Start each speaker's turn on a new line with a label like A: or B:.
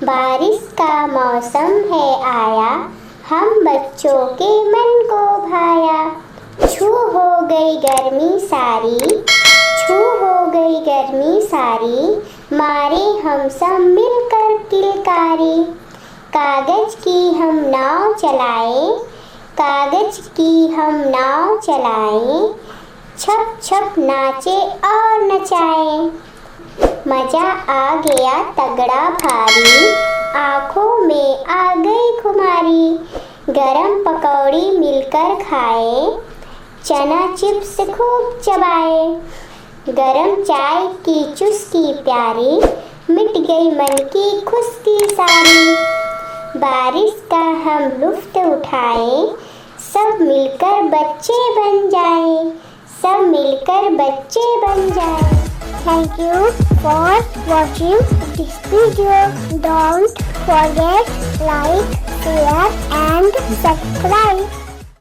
A: बारिश का मौसम है आया, हम बच्चों के मन को भाया। छू हो गई गर्मी सारी, छू हो गई गर्मी सारी, मारे हम सब मिलकर किलकारी। कागज की हम नाव चलाए, कागज की हम नाव चलाए, छप छप नाचे और नचाए। मजा आ गया तगड़ा भारी, आँखों में आ गई खुमारी। गरम पकौड़ी मिलकर खाए, चना चिप्स खूब चबाए। गरम चाय की चुस्की प्यारी, मिट गई मन की खुश्की सारी। बारिश का हम लुत्फ़ उठाए, सब मिलकर बच्चे बन जाए, सब मिलकर बच्चे बन जाए। Thank you for watching this video. Don't forget like, share and subscribe.